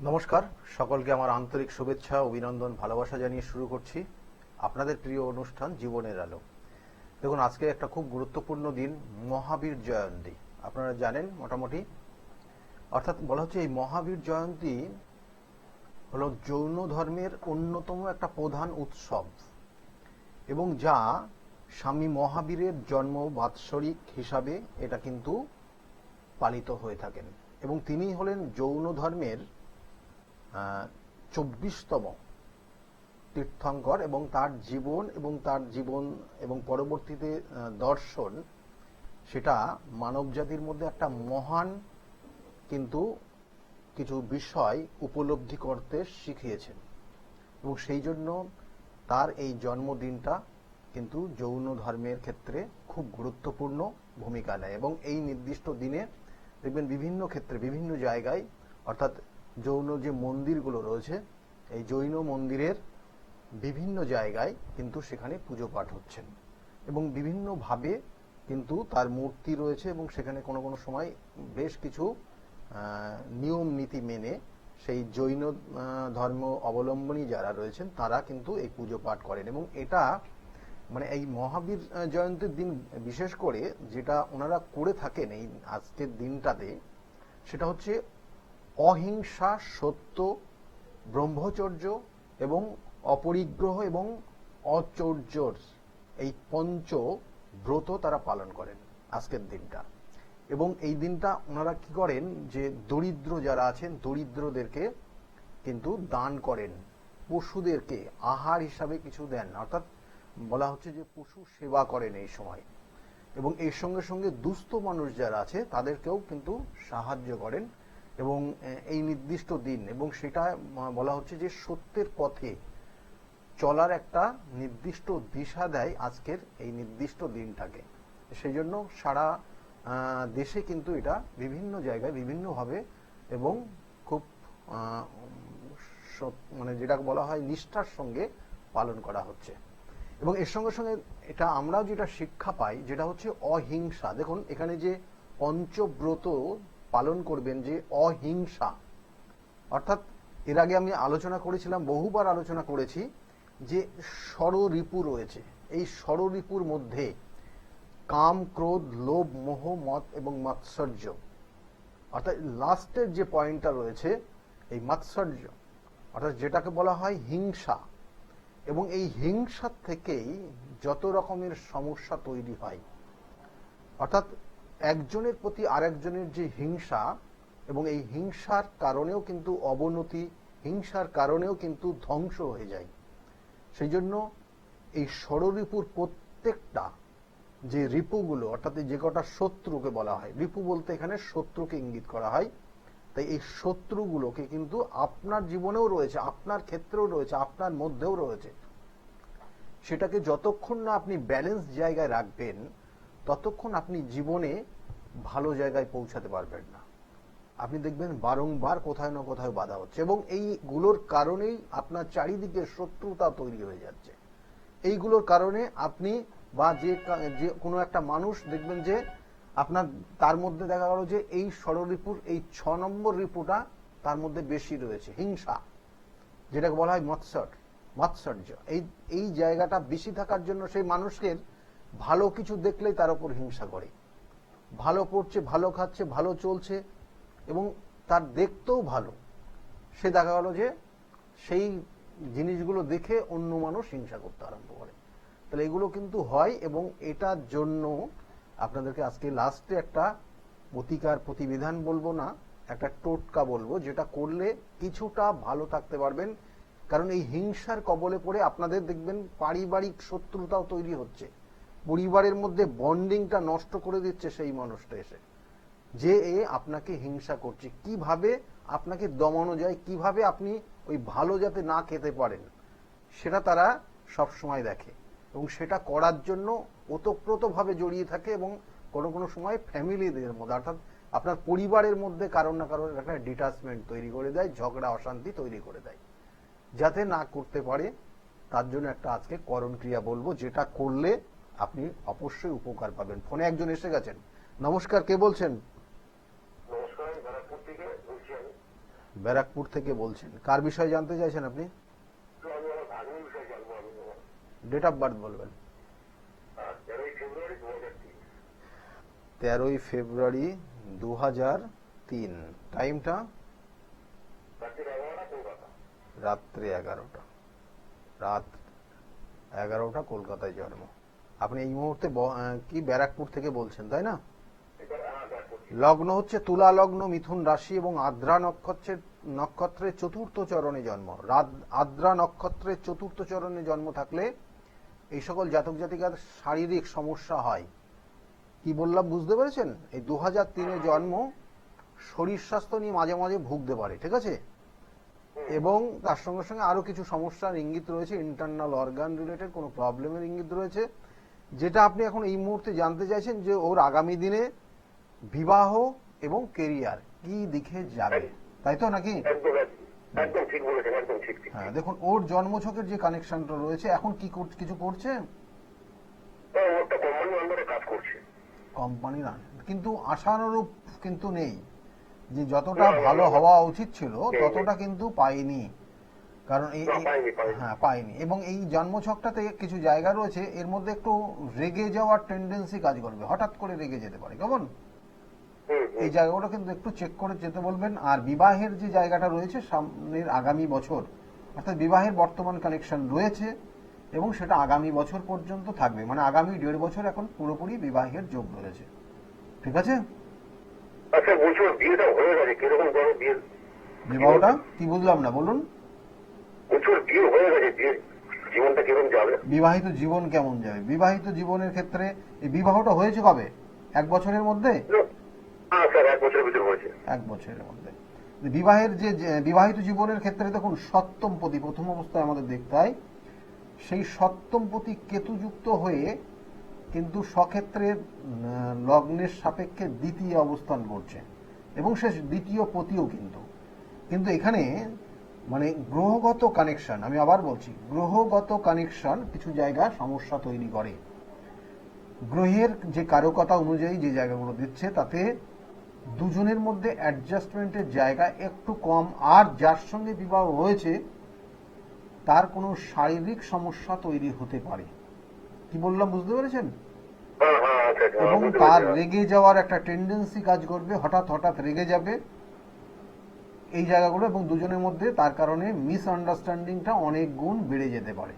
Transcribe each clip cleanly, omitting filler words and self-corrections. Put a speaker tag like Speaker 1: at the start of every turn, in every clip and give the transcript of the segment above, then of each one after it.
Speaker 1: নমস্কার, সকলকে আমার আন্তরিক শুভেচ্ছা, অভিনন্দন, ভালোবাসা জানিয়ে শুরু করছি আপনাদের প্রিয় অনুষ্ঠান জীবনের আলো। দেখুন, আজকে একটা খুব গুরুত্বপূর্ণ দিন, মহাবীর জয়ন্তী। আপনারা জানেন মোটামুটি, অর্থাৎ বলা হচ্ছে এই মহাবীর জয়ন্তী হলো জৈন ধর্মের অন্যতম একটা প্রধান উৎসব এবং যা স্বামী মহাবীরের জন্ম বাৎসরিক হিসাবে এটা কিন্তু পালিত হয়ে থাকেন। এবং তিনি হলেন জৈন ধর্মের 24তম তীর্থঙ্কর এবং তার জীবন এবং পরবর্তীতে দর্শন, সেটা মানব জাতির মধ্যে একটা মহান কিন্তু কিছু বিষয় উপলব্ধি করতে শিখিয়েছেন। এবং সেই জন্য তার এই জন্মদিনটা কিন্তু জৈন ধর্মের ক্ষেত্রে খুব গুরুত্বপূর্ণ ভূমিকা নেয়। এবং এই নির্দিষ্ট দিনে দেখবেন বিভিন্ন ক্ষেত্রে বিভিন্ন জায়গায়, অর্থাৎ জৈন যে মন্দিরগুলো রয়েছে, এই জৈন মন্দিরের বিভিন্ন জায়গায় কিন্তু সেখানে পুজো পাঠ হচ্ছেন এবং বিভিন্নভাবে কিন্তু তার মূর্তি রয়েছে এবং সেখানে কোনো কোনো সময় বেশ কিছু নিয়ম নীতি মেনে সেই জৈন ধর্ম অবলম্বনী যারা রয়েছেন তারা কিন্তু এই পুজো পাঠ করেন। এবং এটা মানে এই মহাবীর জয়ন্তীর দিন বিশেষ করে যেটা ওনারা করে থাকেন এই আজকের দিনটাতে, সেটা হচ্ছে অহিংসা, সত্য, ব্রহ্মচর্য এবং অপরিগ্রহ এবং অচৌর্যর এই পঞ্চ ব্রত তারা পালন করেন আজকের দিনটা। এবং এই দিনটা ওনারা কি করেন, যে দরিদ্র যারা আছেন দরিদ্রদেরকে কিন্তু দান করেন, পশুদেরকে আহার হিসাবে কিছু দেন, অর্থাৎ বলা হচ্ছে যে পশু সেবা করেন এই সময়। এবং এর সঙ্গে সঙ্গে দুস্থ মানুষ যারা আছে তাদেরকেও কিন্তু সাহায্য করেন এবং এই নির্দিষ্ট দিন, এবং সেটা বলা হচ্ছে যে সত্যের পথে চলার একটা নির্দিষ্ট দিশা দেয় আজকের এই নির্দিষ্ট দিনটাকে। সেই জন্য সারা দেশে কিন্তু এটা বিভিন্ন জায়গায় বিভিন্নভাবে এবং খুব মানে যেটাকে বলা হয় নিষ্ঠার সঙ্গে পালন করা হচ্ছে। এবং এর সঙ্গে সঙ্গে এটা আমরাও যেটা শিক্ষা পাই, যেটা হচ্ছে অহিংসা। দেখুন, এখানে যে পঞ্চব্রত পালন করবেন, যে অহিংসা, অর্থাৎ এর আগে আমি আলোচনা করেছিলাম, বহুবার আলোচনা করেছি যে ষড়রিপু রয়েছে। এই ষড়রিপুর মধ্যে কাম, ক্রোধ, লোভ, মোহ, মদ এবং মাৎসর্য, অর্থাৎ লাস্টের যে পয়েন্টটা রয়েছে এই মাৎসর্য, অর্থাৎ যেটাকে বলা হয় হিংসা। এবং এই হিংসার থেকেই যত রকমের সমস্যা তৈরি হয়, অর্থাৎ একজনের প্রতি আরেকজনের যে হিংসা, এবং এই হিংসার কারণেও কিন্তু অবনতি, হিংসার কারণেও কিন্তু ধ্বংস হয়ে যায়। সেই জন্য এই ষড়রিপুর প্রত্যেকটা যে রিপুগুলো, অর্থাৎ যে কটা শত্রুকে বলা হয়, রিপু বলতে এখানে শত্রুকে ইঙ্গিত করা হয়, তাই এই শত্রুগুলোকে কিন্তু আপনার জীবনেও রয়েছে, আপনার ক্ষেত্রেও রয়েছে, আপনার মধ্যেও রয়েছে। সেটাকে যতক্ষণ না আপনি ব্যালেন্স জায়গায় রাখবেন ততক্ষণ আপনি জীবনে ভালো জায়গায় পৌঁছাতে পারবেন না। আপনি দেখবেন বারংবার কোথায় না কোথায় বাধা হচ্ছে এবং এইগুলোর কারণেই আপনার চারিদিকে শত্রুতা তৈরি হয়ে যাচ্ছে। এইগুলোর কারণে আপনি বা যে কোনো একটা মানুষ দেখবেন যে আপনার তার মধ্যে দেখা গেল যে এই ষড়রিপুর এই 6 নম্বর রিপুটা তার মধ্যে বেশি রয়েছে, হিংসা, যেটাকে বলা হয় মাৎসর্য। এই জায়গাটা বেশি থাকার জন্য সেই মানুষের ভালো কিছু দেখলেই তার উপর হিংসা করে, ভালো পড়ছে, ভালো খাচ্ছে, ভালো চলছে এবং তার দেখতেও ভালো, সে দেখা গেল যে সেই জিনিসগুলো দেখে অন্য মানুষ হিংসা করতে আরম্ভ করে। তাহলে এগুলো কিন্তু হয় এবং এটার জন্য আপনাদেরকে আজকে লাস্টে একটা প্রতিবিধান বলবো না, একটা টোটকা বলবো, যেটা করলে কিছুটা ভালো থাকতে পারবেন। কারণ এই হিংসার কবলে পড়ে আপনাদের দেখবেন পারিবারিক শত্রুতাও তৈরি হচ্ছে, পরিবারের মধ্যে বন্ডিংটা নষ্ট করে দিচ্ছে সেই মানুষটা এসে, যে আপনাকে হিংসা করছে। কিভাবে আপনাকে দমানো যায়, কিভাবে আপনি ওই ভালো যাতে না খেতে পারেন, সেটা তারা সব সময় দেখে এবং সেটা করার জন্য ওতপ্রোতভাবে জড়িয়ে থাকে এবং কোনো কোনো সময় ফ্যামিলিদের মধ্যে, অর্থাৎ আপনার পরিবারের মধ্যে কারোর না কারোর একটা ডিটাচমেন্ট তৈরি করে দেয়, ঝগড়া অশান্তি তৈরি করে দেয়। যাতে না করতে পারে তার জন্য একটা আজকে করণ ক্রিয়া বলবো, যেটা করলে আপনি অবশ্যই উপকার পাবেন। ফোনে একজন এসে গেছেন। নমস্কার, কে বলছেন?
Speaker 2: নমস্কার, আমি ব্যারাকপুর থেকে বলছি।
Speaker 1: ব্যারাকপুর থেকে বলছেন, কার বিষয়ে জানতে চাইছেন আপনি?
Speaker 2: তো আমি আমার ভাগ্নির বিষয়ে জানবো। আমি
Speaker 1: ডেট অফ বার্থ বলবেন।
Speaker 2: 13ই ফেব্রুয়ারি 2003।
Speaker 1: 13ই ফেব্রুয়ারি 2003। টাইমটা?
Speaker 2: রাত্রি 11টা, কলকাতা।
Speaker 1: রাত 11টা, কলকাতায় জন্ম। আপনি এই মুহূর্তে কি ব্যারাকপুর থেকে বলছেন, তাই না? লগ্ন হচ্ছে তুলা লগ্ন, মিথুন রাশি এবং আদ্রা নক্ষত্রের চতুর্থ চরণে জন্ম। আদ্রা নক্ষত্রের চতুর্থ চরণে জন্ম থাকলে এই সকল জাতক জাতিকার শারীরিক সমস্যা হয়। কি বললাম বুঝতে পেরেছেন? এই 2003-এ জন্ম, শরীর স্বাস্থ্য নিয়ে মাঝে মাঝে ভুগতে পারে, ঠিক আছে? এবং তার সঙ্গে সঙ্গে আরো কিছু সমস্যার ইঙ্গিত রয়েছে, ইন্টারনাল অর্গান রিলেটেড কোনো প্রবলেমের ইঙ্গিত রয়েছে, যেটা আপনি এখন এই মুহূর্তে জানতে চাইছেন যে ওর আগামী দিনে বিবাহ এবং কেরিয়ার কি দিকে যাবে, তাই তো নাকি?
Speaker 2: একদম ঠিক বলেছেন, একদম ঠিক।
Speaker 1: হ্যাঁ, দেখুন ওর জন্মছকের যে কানেকশনটা রয়েছে, এখন কি কিছু করছে?
Speaker 2: ওটা কোম্পানির আন্ডারে কাজ করছে।
Speaker 1: কোম্পানির, কিন্তু আশানুরূপ কিন্তু নেই যে যতটা ভালো হওয়া উচিত ছিল ততটা কিন্তু পাইনি। কারণ এই হ্যাঁ পাইনি। এবং এই জন্মছকটাতে কিছু জায়গা রয়েছে, এর মধ্যে একটু রেগে যাওয়ার টেন্ডেন্সি কাজ করবে, হঠাৎ করে রেগে যেতে পারে, কেমন? এই জায়গাগুলো কিন্তু একটু চেক করে যেতে বলবেন। আর বিবাহের যে জায়গাটা রয়েছে সামনের আগামী বছর, অর্থাৎ বিবাহের বর্তমান কানেকশন রয়েছে এবং সেটা আগামী বছর পর্যন্ত থাকবে, মানে আগামী 1.5 বছর এখন পুরোপুরি বিবাহের যোগ রয়েছে, ঠিক আছে?
Speaker 2: আচ্ছা বলছো বিয়েটা হয়ে গেছে, কিরকম বড় বিয়ে?
Speaker 1: বিবাহটা কি বুঝলাম না, বলুন।
Speaker 2: বছর বিয়ে হয়ে গেছে, বিয়ে জীবনটা কিরকম যাবে?
Speaker 1: বিবাহিত জীবন কেমন যাবে? বিবাহিত জীবনের ক্ষেত্রে এই বিবাহটা হয়েছে কবে? 1 বছরের মধ্যে?
Speaker 2: হ্যাঁ স্যার, 1 বছরের ভিতরে হয়েছে।
Speaker 1: 1 বছরের মধ্যে। বিবাহের যে বিবাহিত জীবনের ক্ষেত্রে দেখুন, সপ্তমপতি প্রথম অবস্থায় আমাদের দেখতে হয়, সেই সপ্তমপতি কেতুযুক্ত হয়ে কিন্তু স্বক্ষেত্রে লগ্নের সাপেক্ষে দ্বিতীয় অবস্থান করছে এবং সে দ্বিতীয় পতিও কিন্তু এখানে মানে গ্রহগত কানেকশন, আমি আবার বলছি, গ্রহগত কানেকশন কিছু জায়গা সমস্যা তৈরি করে। গ্রহের যে কারকতা অনুযায়ী যে জায়গাগুলো দিচ্ছে তাতে দুজনের মধ্যে অ্যাডজাস্টমেন্টের জায়গা একটু কম, আর যার সঙ্গে বিবাহ হয়েছে তার কোনো শারীরিক সমস্যা তৈরি হতে পারে। কি বললাম বুঝতে পেরেছেন? এবং তার রেগে যাওয়ার একটা টেন্ডেন্সি কাজ করবে, হঠাৎ হঠাৎ রেগে যাবে এই জায়গাগুলো, এবং দুজনের মধ্যে তার কারণে মিসআন্ডারস্ট্যান্ডিংটা অনেক গুণ বেড়ে যেতে পারে।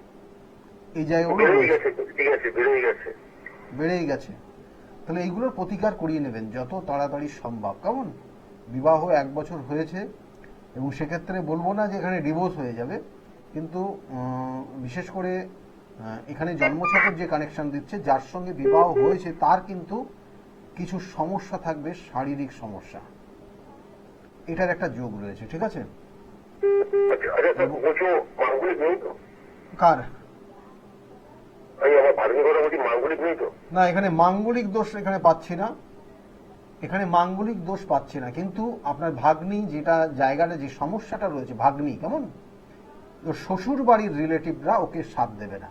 Speaker 1: এই জায়গাগুলো বেড়েই গেছে। তাহলে এইগুলোর প্রতিকার করিয়ে নেবেন যত তাড়াতাড়ি সম্ভব, কেমন? বিবাহ 1 বছর হয়েছে এবং সেক্ষেত্রে বলবো না যে এখানে ডিভোর্স হয়ে যাবে, কিন্তু বিশেষ করে এখানে জন্মছকের যে কানেকশন দিচ্ছে, যার সঙ্গে বিবাহ হয়েছে তার কিন্তু কিছু সমস্যা থাকবে, শারীরিক সমস্যা, এটার একটা যোগ রয়েছে, ঠিক আছে? কার? না, এখানে মাঙ্গলিক দোষ এখানে পাচ্ছি না, এখানে মাঙ্গলিক দোষ পাচ্ছি না, কিন্তু আপনার ভাগ্নি যেটা জায়গাটা যে সমস্যাটা রয়েছে, ভাগ্নি কেমন, শ্বশুর বাড়ির রিলেটিভরা ওকে সাথ দেবে না।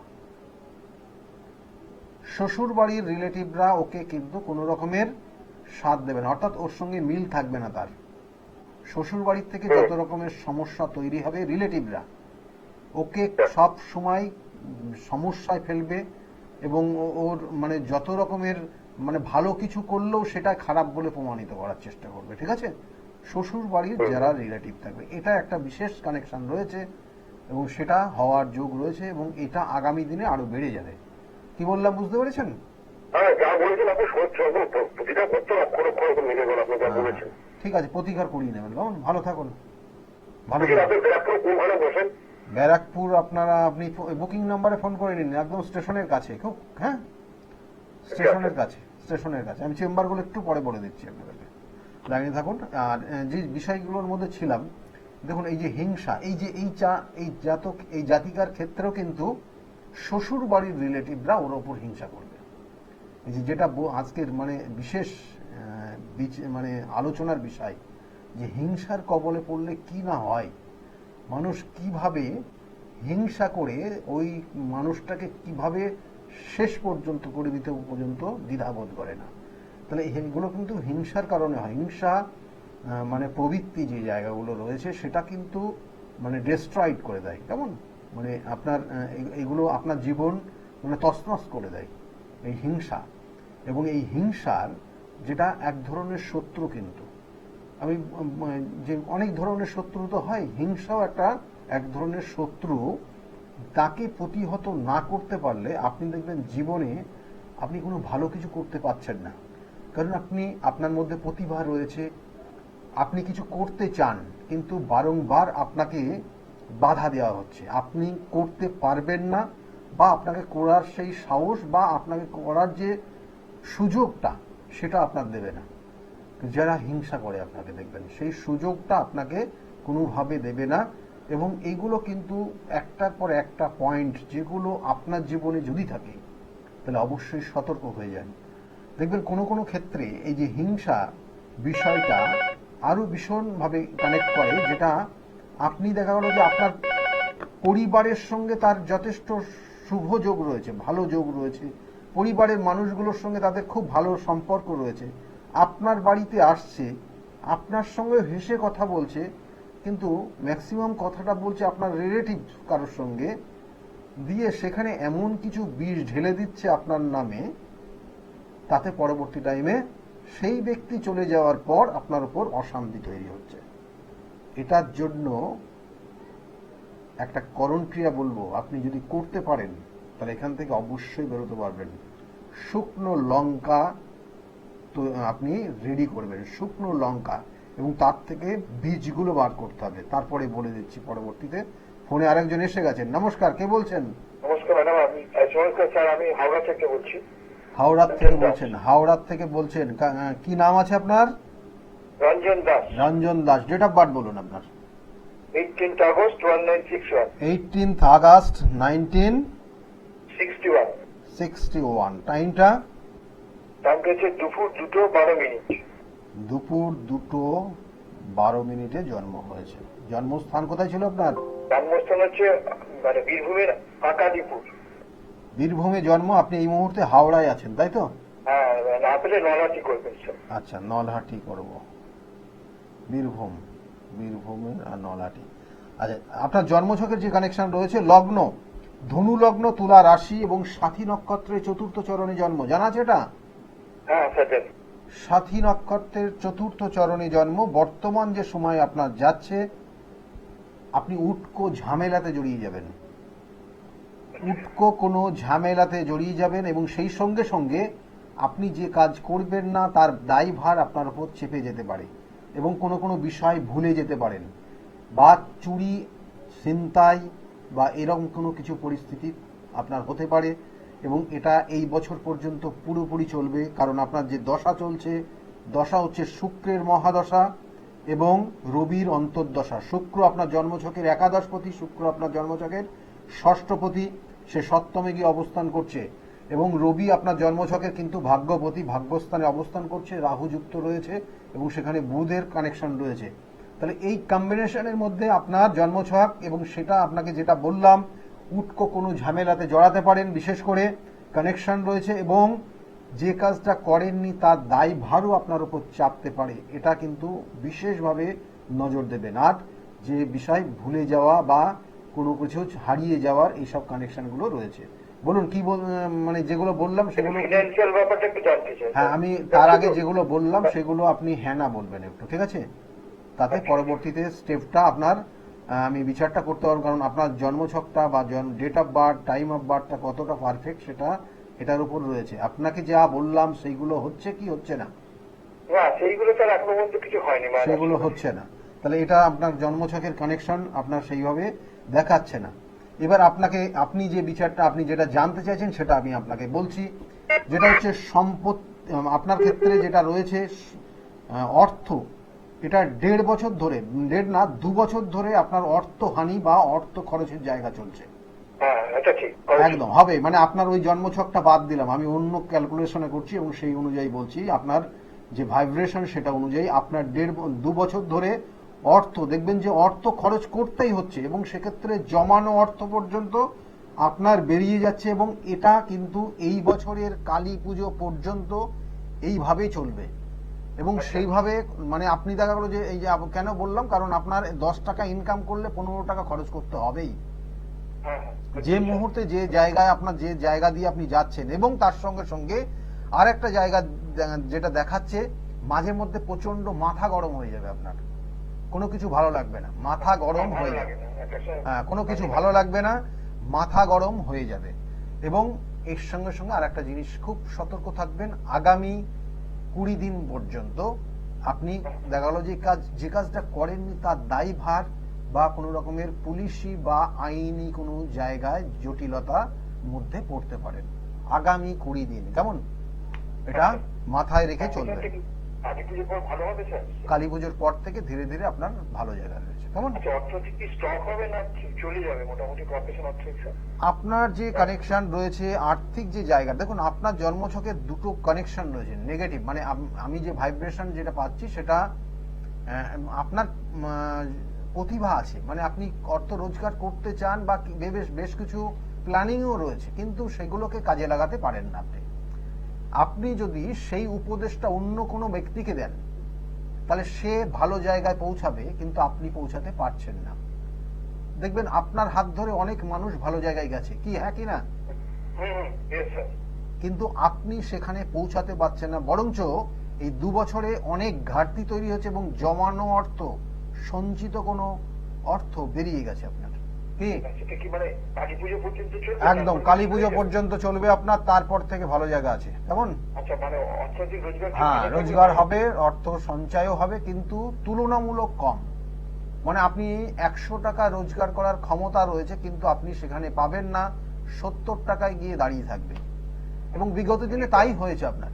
Speaker 1: শ্বশুর বাড়ির রিলেটিভরা ওকে কিন্তু কোনো রকমের সাথ দেবে না, অর্থাৎ ওর সঙ্গে মিল থাকবে না তার। শ্বশুর বাড়ির থেকে যত রকমের সমস্যা তৈরি হবে, রিলেটিভরা ওকে সব সময় সমস্যায় ফেলবে এবং ওর মানে যত রকমের মানে ভালো কিছু করলেও সেটা খারাপ বলে প্রমাণিত করার চেষ্টা করবে, ঠিক আছে? শ্বশুর বাড়ির যারা রিলেটিভ থাকবে, এটা একটা বিশেষ কানেকশন রয়েছে এবং সেটা হওয়ার যোগ রয়েছে এবং এটা আগামী দিনে আরো বেড়ে যাবে। কি বললাম বুঝতে পেরেছেন? ঠিক আছে, প্রতিকার করিয়ে নেবেন, কেমন? ভালো থাকুন, ভালো। ব্যারাকপুর আপনি বুকিং নাম্বারে ফোন করে নিন, একদম স্টেশনের কাছে, খুব, হ্যাঁ স্টেশনের কাছে। আমি চেম্বারগুলো একটু পরে বলে দিচ্ছি আপনাদেরকে, লাইনে থাকুন। আর যে বিষয়গুলোর মধ্যে ছিলাম, দেখুন এই যে হিংসা, এই জাতিকার ক্ষেত্রেও কিন্তু শ্বশুর বাড়ির রিলেটিভরা ওর ওপর হিংসা করবে। এই যেটা আজকের মানে বিশেষ মানে আলোচনার বিষয়, যে হিংসার কবলে পড়লে কি না হয়, মানুষ কিভাবে হিংসা করে ওই মানুষটাকে কিভাবে শেষ পর্যন্ত করে দিতে পর্যন্ত দ্বিধাবোধ করে না। তাহলে এগুলো কিন্তু হিংসার কারণে হয়। হিংসা মানে প্রবৃত্তি যে জায়গাগুলো রয়েছে সেটা কিন্তু মানে ডিস্ট্রয়েড করে দেয়, কেমন মানে আপনার এগুলো আপনার জীবন মানে তছনছ করে দেয় এই হিংসা। এবং এই হিংসার যেটা এক ধরনের শত্রু, কিন্তু আমি যে অনেক ধরনের শত্রু তো হয়, হিংসাও এক ধরনের শত্রু। তাকে প্রতিহত না করতে পারলে আপনি দেখবেন জীবনে আপনি কোনো ভালো কিছু করতে পারছেন না, কারণ আপনার মধ্যে প্রতিভা রয়েছে, আপনি কিছু করতে চান, কিন্তু বারংবার আপনাকে বাধা দেওয়া হচ্ছে, আপনি করতে পারবেন না, বা আপনাকে করার সেই সাহস বা আপনাকে করার যে সুযোগটা সেটা আপনার দেবে না। যারা হিংসা করে আপনাকে দেখবেন সেই সুযোগটা আপনাকে কোনোভাবে দেবে না। এবং এইগুলো কিন্তু একটার পর একটা পয়েন্ট, যেগুলো আপনার জীবনে যদি থাকে তাহলে অবশ্যই সতর্ক হয়ে যান। দেখবেন কোনো কোনো ক্ষেত্রে এই যে হিংসা বিষয়টা আরো ভীষণভাবে কানেক্ট করে, যেটা আপনি দেখা গেল যে আপনার পরিবারের সঙ্গে তার যথেষ্ট শুভ যোগ রয়েছে, ভালো যোগ রয়েছে, পরিবারের মানুষগুলোর সঙ্গে তাদের খুব ভালো সম্পর্ক রয়েছে, আপনার বাড়িতে আসছে, আপনার সঙ্গে হেসে কথা বলছে, কিন্তু ম্যাক্সিমাম কথাটা বলছে আপনার রিলেটিভ কারোর সঙ্গে, দিয়ে সেখানে এমন কিছু বিষ ঢেলে দিচ্ছে আপনার নামে, তাতে পরবর্তী টাইমে সেই ব্যক্তি চলে যাওয়ার পর আপনার উপর অশান্তি তৈরি হচ্ছে। এটার জন্য একটা করণ ক্রিয়া বলবো, আপনি যদি করতে পারেন তাহলে এখান থেকে অবশ্যই বেরোতে পারবেন। শুকনো লঙ্কা তো আপনি রেডি করবেন, শুকনো লঙ্কা, এবং তার থেকে বীজগুলো বার করতে হবে। তারপরে বলে দিচ্ছি পরবর্তীতে। ফোনে আরেকজন এসে গেছেন। নমস্কার, কে বলছেন?
Speaker 2: নমস্কার ম্যাডাম, নমস্কার স্যার, আমি হাওড়া থেকে বলছি।
Speaker 1: হাওড়ার থেকে বলছেন? হাওড়ার থেকে বলছেন। কি নাম আছে আপনার?
Speaker 2: Ranjan Das.
Speaker 1: Ranjan Das. Date of birth বলুন আপনার।
Speaker 2: 18th August 1961।
Speaker 1: 18th August
Speaker 2: 61।
Speaker 1: 1961। টাইমটা?
Speaker 2: টাইম হচ্ছে দুপুর 2:12।
Speaker 1: দুপুর 2:12 জন্ম হয়েছে। জন্মস্থান কোথায় ছিল আপনার?
Speaker 2: জন্মস্থান হচ্ছে মানে বীরভূমের আকাদিপুর।
Speaker 1: বীরভূমে জন্ম। আপনি এই মুহূর্তে হাওড়ায় আছেন, তাই তো?
Speaker 2: হ্যাঁ, না পেলে নলহাটি করবেন স্যার।
Speaker 1: আচ্ছা, নলহাটি করব। বীরভূমের আর নলহাটি। আচ্ছা, আপনার জন্মছকের যে কানেকশন রয়েছে, লগ্ন ধনু লগ্ন, তুলা রাশি এবং সাথী নক্ষত্রের চতুর্থ চরণে জন্ম, জানা আছে এটা?
Speaker 2: হ্যাঁ স্যার।
Speaker 1: সাথী নক্ষত্রের চতুর্থ চরণে জন্ম। বর্তমান যে সময় আপনার যাচ্ছে, আপনি উটকো ঝামেলাতে জড়িয়ে যাবেন, উটকো কোনো ঝামেলাতে জড়িয়ে যাবেন, এবং সেই সঙ্গে সঙ্গে আপনি যে কাজ করবেন না তার দায়ভার আপনার উপর চেপে যেতে পারে, এবং কোনো কোনো বিষয় ভুলে যেতে পারেন, বা চুরি ছিনতাই বা এরকম কোনো কিছু পরিস্থিতি আপনার হতে পারে। এবং এটা এই বছর পর্যন্ত পুরোপুরি চলবে, কারণ আপনার যে দশা চলছে, দশা হচ্ছে শুক্রের মহাদশা এবং রবির অন্তর্দশা। শুক্র আপনার জন্মছকের একাদশপতি, শুক্র আপনার জন্মছকের ষষ্ঠপতি, সে সপ্তমে গিয়ে অবস্থান করছে, এবং রবি আপনার জন্মছকের কিন্তু ভাগ্যপতি, ভাগ্যস্থানে অবস্থান করছে, রাহু যুক্ত রয়েছে, এবং সেখানে বুধের কানেকশন রয়েছে। তাহলে এই কম্বিনেশনের মধ্যে আপনার জন্মছক, এবং সেটা আপনাকে যেটা বললাম, উটকো কোনো ঝামেলাতে জড়াতে পারেন, বিশেষ করে কানেকশন রয়েছে, এবং যে কাজটা করেননি তার দায়ভারও আপনার উপর চাপতে পারে। এটা কিন্তু বিশেষভাবে নজর দেবেন। আর যে বিষয় ভুলে যাওয়া বা কোনো কিছু হারিয়ে যাওয়ার এইসব কানেকশনগুলো রয়েছে। বলুন কি মানে যেগুলো বললাম সেগুলো।
Speaker 2: ফিনান্সিয়াল ব্যাপারটা একটু জানতে চাই।
Speaker 1: হ্যাঁ, আমি তার আগে যেগুলো বললাম সেগুলো আপনি হ্যাঁ না বলবেন একটু, ঠিক আছে? তাতে পরবর্তীতে স্টেপটা আপনার আমি বিচারটা করতে পারবো, কারণ আপনার জন্মছকটা বা date of birth, time of বার্থটা কতটা পারফেক্ট সেটা এটার উপর রয়েছে। আপনাকে যা বললাম সেইগুলো হচ্ছে কি হচ্ছে না?
Speaker 2: না, সেইগুলো স্যার এখনো পর্যন্ত কিছু হয়নি।
Speaker 1: সেগুলো হচ্ছে না, তাহলে এটা আপনার জন্মছকের কানেকশন আপনার সেইভাবে দেখাচ্ছে না। এবার আপনি যে বিচারটা, আপনি যেটা জানতে চাইছেন সেটা আমি আপনাকে বলছি, যেটা হচ্ছে সম্পত্তি। আপনার ক্ষেত্রে যেটা রয়েছে অর্থ, এটা 1.5 বছর ধরে, 1.5 না 2 বছর ধরে আপনার অর্থহানি বা অর্থ খরচের জায়গা চলছে। একদম হবে, মানে আপনার ওই জন্মছকটা বাদ দিলাম, আমি অন্য ক্যালকুলেশনে করছি এবং সেই অনুযায়ী বলছি। আপনার যে ভাইব্রেশন সেটা অনুযায়ী আপনার 1.5-2 বছর ধরে অর্থ দেখবেন যে অর্থ খরচ করতেই হচ্ছে, এবং সেক্ষেত্রে জমানো অর্থ পর্যন্ত আপনার বেরিয়ে যাচ্ছে, এবং এটা কিন্তু এই বছরের কালী পুজো পর্যন্ত এইভাবেই চলবে। এবং সেইভাবে মানে আপনি দেখা গেলো যে এই যে কেন বললাম, কারণ আপনার 10 টাকা ইনকাম করলে 15 টাকা খরচ করতে হবেই।
Speaker 2: হ্যাঁ হ্যাঁ
Speaker 1: যে মুহূর্তে যে জায়গায় আপনার যে জায়গা দিয়ে আপনি যাচ্ছেন, এবং তার সঙ্গে সঙ্গে আর একটা জায়গা যেটা দেখাচ্ছে, মাঝে মধ্যে প্রচন্ড মাথা গরম হয়ে যাবে আপনার, কোনো কিছু ভালো লাগবে না, মাথা গরম হয়ে যাবে। হ্যাঁ, কোনো কিছু ভালো লাগবে না, মাথা গরম হয়ে যাবে। এবং এর সঙ্গে সঙ্গে আর একটা জিনিস খুব সতর্ক থাকবেন, আগামী 20 দিন পর্যন্ত আপনি দেখা গেল যে কাজটা করেননি তার দায়ভার বা কোনো রকমের পুলিশি বা আইনি কোনো জায়গায় জটিলতা মধ্যে পড়তে পারেন আগামী 20 দিন। কেমন? এটা মাথায় রেখে চলবে।
Speaker 2: কালী পুজোর পর ভালো হবে স্যার?
Speaker 1: কালী পুজোর পর থেকে ধীরে ধীরে আপনার ভালো জায়গা রয়েছে। কেমন?
Speaker 2: অর্থনৈতিক কি স্টক হবে না চলে যাবে মোটামুটি প্রফেশন অর্থনৈতিক স্যার?
Speaker 1: আপনার যে কানেকশন রয়েছে আর্থিক যে জায়গা, দেখুন আপনার জন্মছকে দুটো কানেকশন রয়েছে নেগেটিভ, মানে আমি যে ভাইব্রেশন যেটা পাচ্ছি সেটা আপনার প্রতিভা আছে, মানে আপনি অর্থ রোজগার করতে চান বা বেশ কিছু প্ল্যানিংও রয়েছে, কিন্তু সেগুলোকে কাজে লাগাতে পারেন না। আপনি যদি সেই উপদেশটা অন্য কোনো ব্যক্তিকে দেন তাহলে সে ভালো জায়গায় পৌঁছাবে, কিন্তু আপনি পৌঁছাতে পারছেন না। দেখবেন আপনার হাত ধরে অনেক মানুষ ভালো জায়গায় গেছে, কি হ্যাঁ কি না, কিন্তু আপনি সেখানে পৌঁছাতে পারছেন না। বরঞ্চ এই 2 বছরে অনেক ঘাটতি তৈরি হচ্ছে এবং জমানো অর্থ, সঞ্চিত কোনো অর্থ বেরিয়ে গেছে আপনার। কি একদম কালী পুজো পর্যন্ত চলবে আপনার, তারপর থেকে ভালো জায়গা আছে। কেমন? হ্যাঁ, রোজগার হবে, অর্থ সঞ্চয়ও হবে, কিন্তু তুলনামূলক কম। মানে আপনি 100 টাকা রোজগার করার ক্ষমতা রয়েছে, কিন্তু আপনি সেখানে পাবেন না, 70 টাকায় গিয়ে দাঁড়িয়ে থাকবে। এবং বিগত দিনে তাই হয়েছে আপনার।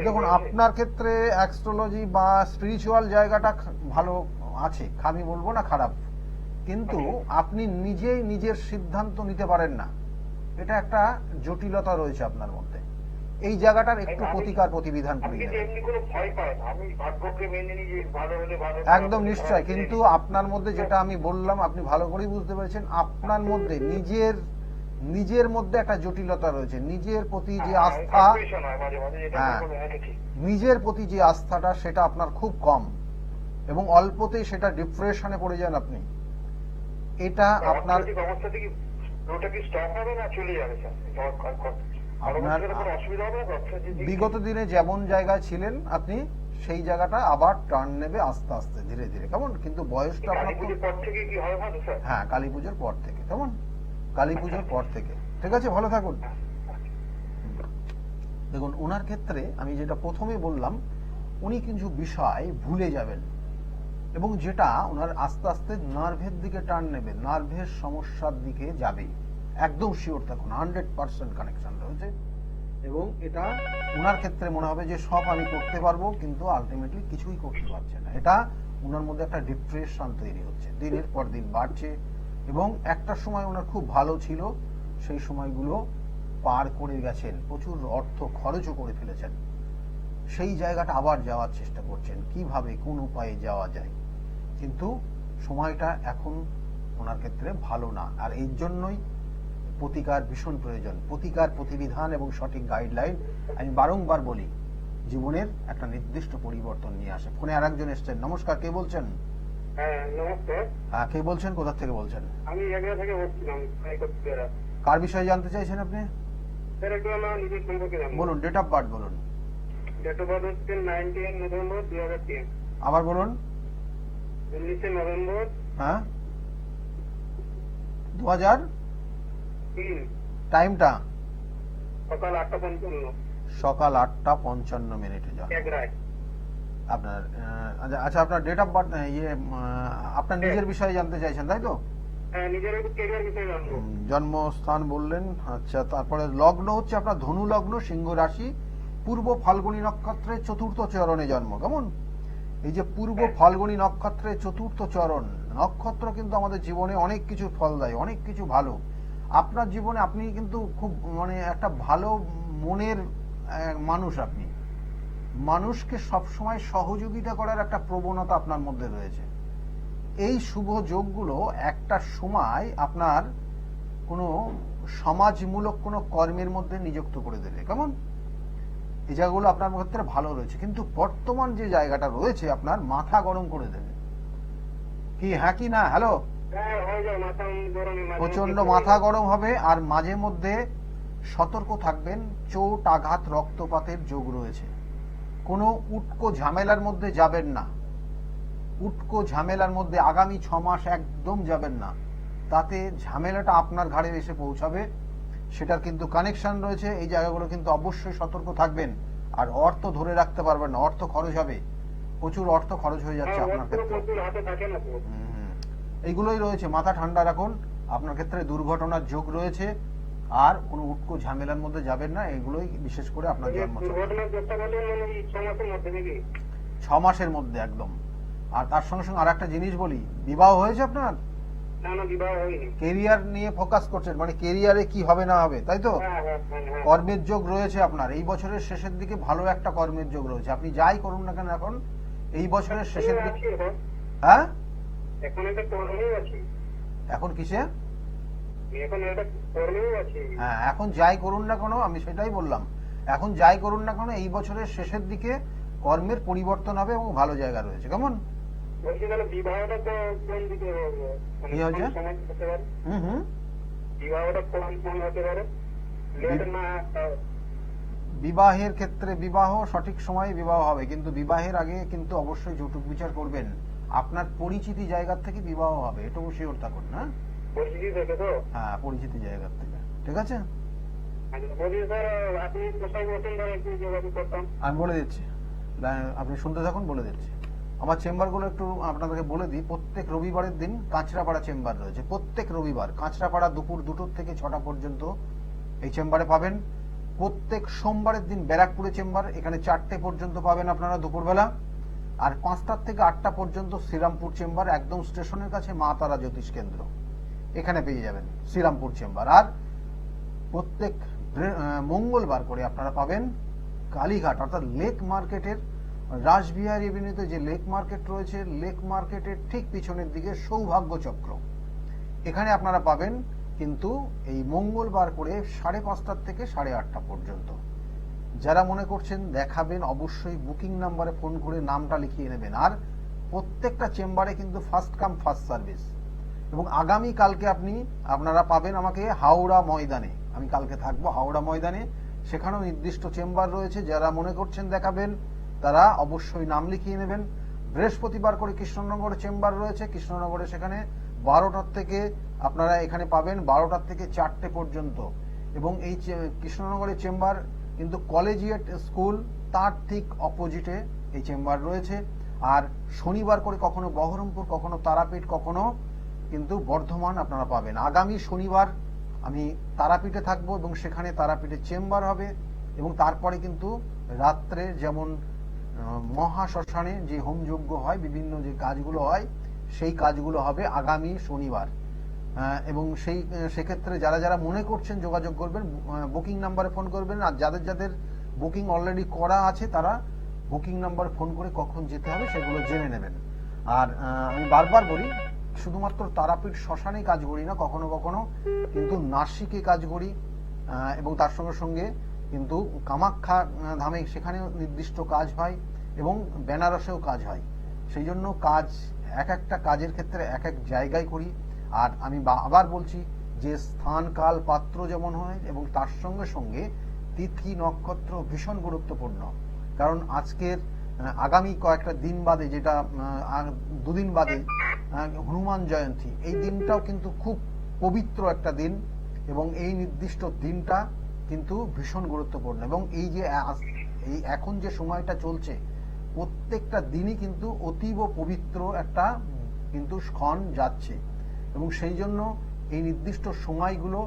Speaker 1: দেখুন আপনার ক্ষেত্রে অ্যাস্ট্রোলজি বা স্পিরিচুয়াল জায়গাটা ভালো আছে, আমি বলবো না খারাপ, কিন্তু আপনি নিজেই নিজের সিদ্ধান্ত নিতে পারেন না, এটা একটা জটিলতা রয়েছে আপনার মধ্যে। এই জায়গাটার একটু প্রতিকার প্রতিবিধান করে একদম নিশ্চয়, কিন্তু আপনার মধ্যে যেটা আমি বললাম আপনি ভালো করেই বুঝতে পেরেছেন, আপনার মধ্যে নিজের মধ্যে একটা জটিলতা রয়েছে, নিজের প্রতি যে আস্থা, হ্যাঁ নিজের প্রতি যে আস্থাটা সেটা আপনার খুব কম, এবং অল্পতেই সেটা ডিপ্রেশনে পড়ে যান আপনি। এটা আপনার আপনার বিগত দিনে যেমন জায়গায় ছিলেন আপনি সেই জায়গাটা আবার টার্ন নেবে আস্তে আস্তে ধীরে ধীরে। কেমন? কিন্তু বয়সটা আপনার, হ্যাঁ কালী পুজোর পর থেকে। কেমন? কালী পুজোর পর থেকে। ঠিক আছে, ভালো থাকুন। দেখুন ওনার ক্ষেত্রে আমি যেটা প্রথমে বললাম, উনি কিছু বিষয় ভুলে যাবেন, এবং যেটা ওনার আস্তে আস্তে নার্ভের দিকে টার্ন নেবে, নার্ভের সমস্যার দিকে যাবে। একদম শিওর থাকুন, 100% কানেকশন রয়েছে। এবং এটা ওনার ক্ষেত্রে মনে হবে যে সব আমি করতে পারবো, কিন্তু আলটিমেটলি কিছুই করতে পারছে না। এটা ওনার মধ্যে একটা ডিপ্রেশন তৈরি হচ্ছে, দিনের পর দিন বাড়ছে, এবং একটা সময় ওনার খুব ভালো ছিল, সেই সময়গুলো পার করে গেছেন, প্রচুর অর্থ খরচও করে ফেলেছেন। সেই জায়গাটা আবার যাওয়ার চেষ্টা করছেন, কিভাবে কোন উপায়ে যাওয়া যায়, কিন্তু সময়টা এখন ওনার ক্ষেত্রে ভালো না। আর এই জন্যই প্রতিকার ভীষণ প্রয়োজন। প্রতিকার প্রতিবিধান এবং সঠিক গাইডলাইন আমি বারংবার বলি, জীবনের একটা নির্দিষ্ট পরিবর্তন নিয়ে আসে। ফোনে আর একজন এসছেন। নমস্কার, কে বলছেন?
Speaker 2: নমস্কার।
Speaker 1: হ্যাঁ, কে বলছেন, কোথা থেকে বলছেন?
Speaker 2: আমি এগরা থেকে বলছিলাম।
Speaker 1: কার বিষয়ে জানতে চাইছেন আপনি?
Speaker 2: স্যার একটু আমার নিজের সম্পর্কে জানবো।
Speaker 1: বলুন, ডেট অফ বার্থ বলুন।
Speaker 2: ডেট অফ বার্থ হচ্ছে 19 নভেম্বর 2003।
Speaker 1: আবার বলুন।
Speaker 2: 19 নভেম্বর।
Speaker 1: হ্যাঁ, 2003। টাইমটা
Speaker 2: সকাল 8:55।
Speaker 1: সকাল 8:55
Speaker 2: এগরায়।
Speaker 1: আপনার আচ্ছা, আপনার ডেট অফ বার্থ আপনার নিজের বিষয়ে জানতে চাইছেন, তাই তো?
Speaker 2: হ্যাঁ, নিজের একটু ক্যারিয়ার বিষয়ে জানবো।
Speaker 1: জন্মস্থান বললেন, আচ্ছা। তারপরে লগ্ন হচ্ছে আপনার ধনু লগ্ন, সিংহ রাশি, পূর্ব ফাল্গুনী নক্ষত্রের 4র্থ চরণে জন্ম। কেমন? এই যে পূর্ব ফাল্গুনী নক্ষত্রের 4র্থ চরণ নক্ষত্র কিন্তু আমাদের জীবনে অনেক কিছু ফল দেয়, অনেক কিছু ভালো। আপনার জীবনে আপনি কিন্তু খুব মানে একটা ভালো মনের মানুষ, আপনি মানুষকে সবসময় সহযোগিতা করার একটা প্রবণতা আপনার মধ্যে রয়েছে। এই শুভ যোগগুলো একটা সময় আপনার কোনো সমাজমূলক কোনো কর্মের মধ্যে নিযুক্ত করে দেবে। কেমন? এই জায়গাগুলো আপনার ক্ষেত্রে ভালো রয়েছে, কিন্তু বর্তমান যে জায়গাটা রয়েছে আপনার মাথা গরম করে দেবে। কি হ্যাঁ কি না? হ্যালো, প্রচন্ড মাথা গরম হবে। আর মাঝে মধ্যে সতর্ক থাকবেন, চোট আঘাত রক্তপাতের যোগ রয়েছে। কোনো উটকো ঝামেলার মধ্যে যাবেন না, উটকো ঝামেলার মধ্যে আগামী 6 মাস একদম যাবেন না, তাতে ঝামেলাটা আপনার ঘাড়ে এসে পৌঁছাবে। সেটার কিন্তু কানেকশন রয়েছে। এই জায়গাগুলো কিন্তু অবশ্যই সতর্ক থাকবেন। আর অর্থ ধরে রাখতে পারবেন না, অর্থ খরচ হবে, প্রচুর অর্থ খরচ হয়ে যাচ্ছে আপনার ক্ষেত্রে। এইগুলোই রয়েছে, মাথা ঠান্ডা রাখুন। আপনার ক্ষেত্রে দুর্ঘটনার যোগ রয়েছে, আর কোনো উটকো ঝামেলার মধ্যে যাবেন না। এগুলোই বিশেষ করে আপনার জন্ম 6 মাসের মধ্যে একদম। আর তার সঙ্গে সঙ্গে আর একটা জিনিস বলি, বিবাহ হয়েছে আপনার? কেরিয়ার নিয়ে ফোকাস করছেন, মানে কেরিয়ারে কি হবে না হবে, তাই তো? কর্মের যোগ রয়েছে আপনার। এই বছরের শেষের দিকে ভালো একটা কর্মের যোগ রয়েছে। আপনি যাই করুন না কেন এখন এই বছরের শেষের দিকে। হ্যাঁ, এখন কিসে? হ্যাঁ, এখন যাই করুন না কেন, আমি সেটাই বললাম, এখন যাই করুন না কেন এই বছরের শেষের দিকে কর্মের পরিবর্তন হবে এবং ভালো জায়গা রয়েছে। কেমন? কি হয়েছে? বিবাহের ক্ষেত্রে বিবাহ সঠিক সময়ে বিবাহ হবে, কিন্তু বিবাহের আগে কিন্তু অবশ্যই যৌতুক বিচার করবেন। আপনার পরিচিতি জায়গা থেকে বিবাহ হবে, এটুকু শিওর থাকুন। হ্যাঁ, পরিচিতি জায়গা থেকে। ঠিক আছে, আমি বলে দিচ্ছি, আপনি শুনতে থাকুন, বলে দিচ্ছি। আমার চেম্বারগুলো একটু আপনাদেরকে বলে দিই। প্রত্যেক রবিবারের দিন কাঁচরাপাড়া চেম্বার রয়েছে, প্রত্যেক রবিবার কাঁচরাপাড়া দুপুর 2টো থেকে 6টা পর্যন্ত এই চেম্বারে পাবেন। প্রত্যেক সোমবারের দিন ব্যারাকপুরে চেম্বার, এখানে 4টে পর্যন্ত পাবেন আপনারা দুপুরবেলা। আর 5টা থেকে 8টা পর্যন্ত শ্রীরামপুর চেম্বার, একদম স্টেশনের কাছে মা তারা জ্যোতিষ কেন্দ্র, এখানে পেয়ে যাবেন শ্রীরামপুর চেম্বার। আর প্রত্যেক মঙ্গলবার করে আপনারা পাবেন কালীঘাট অর্থাৎ লেক মার্কেটের রাসবিহার এভিনিউতে যে লেক মার্কেট রয়েছে, লেক মার্কেটের ঠিক পিছনের দিকে সৌভাগ্য চক্র, এখানে আপনারা পাবেন কিন্তু এই মঙ্গলবার করে 5:30 থেকে 8:30 পর্যন্ত। যারা মনে করছেন দেখাবেন, অবশ্যই বুকিং নাম্বারে ফোন করে নামটা লিখিয়ে নেবেন। আর প্রত্যেকটা চেম্বারে কিন্তু ফার্স্ট কাম ফার্স্ট সার্ভিস। এবং আগামী কালকে আপনারা পাবেন আমাকে হাওড়া ময়দানে। আমি কালকে থাকবো হাওড়া ময়দানে, সেখানেও নির্দিষ্ট চেম্বার রয়েছে। যারা মনে করছেন দেখাবেন তারা অবশ্যই নাম লিখিয়ে নেবেন। বৃহস্পতিবার করে কৃষ্ণনগরে চেম্বার রয়েছে, কৃষ্ণনগরে সেখানে 12টার থেকে আপনারা এখানে পাবেন 12টার থেকে 4টে পর্যন্ত। এবং এই কৃষ্ণনগরের চেম্বার কিন্তু কলেজিয়েট স্কুল তার ঠিক অপোজিটে এই চেম্বার রয়েছে। আর শনিবার করে কখনো বহরমপুর, কখনো তারাপীঠ, কখনো কিন্তু বর্ধমান আপনারা পাবেন। আগামী শনিবার আমি তারাপীঠে থাকবো এবং সেখানে তারাপীঠে চেম্বার হবে। এবং তারপরে কিন্তু রাত্রে যেমন মহাশ্মশানে যে হোমযজ্ঞ হয়, বিভিন্ন যে কাজগুলো হয়, সেই কাজগুলো হবে আগামী শনিবার। এবং সেক্ষেত্রে যারা যারা মনে করছেন যোগাযোগ করবেন, বুকিং নাম্বারে ফোন করবেন। আর যাদের যাদের বুকিং অলরেডি করা আছে তারা বুকিং নাম্বার ফোন করে কখন যেতে হবে সেগুলো জেনে নেবেন। আর আমি বারবার বলি, শুধুমাত্র তারাপীঠ শ্মশানেই কাজ করি না, কখনো কখনো কিন্তু নাসিকে কাজ করি। এবং তার সঙ্গে সঙ্গে কিন্তু কামাখ্যা ধামে সেখানেও নির্দিষ্ট কাজ হয় এবং বেনারসেও কাজ হয়। সেই জন্য কাজ এক একটা কাজের ক্ষেত্রে এক এক জায়গায় করি। আর আমি আবার বলছি যে স্থান কাল পাত্র যেমন হয় এবং তার সঙ্গে সঙ্গে তিথি নক্ষত্র ভীষণ গুরুত্বপূর্ণ। কারণ আজকের আগামী কয়েকটা দিন বাদে, যেটা 2 দিন বাদে হনুমান জয়ন্তী, এই দিনটাও কিন্তু খুব পবিত্র একটা দিন এবং এই নির্দিষ্ট দিনটা কিন্তু ভীষণ গুরুত্বপূর্ণ। এবং এই যে এখন যে সময়টা চলছে, প্রত্যেকটা দিনই কিন্তু অতীব পবিত্র একটা কিন্তু ক্ষণ যাচ্ছে। এবং সেই জন্য এই নির্দিষ্ট সময়গুলো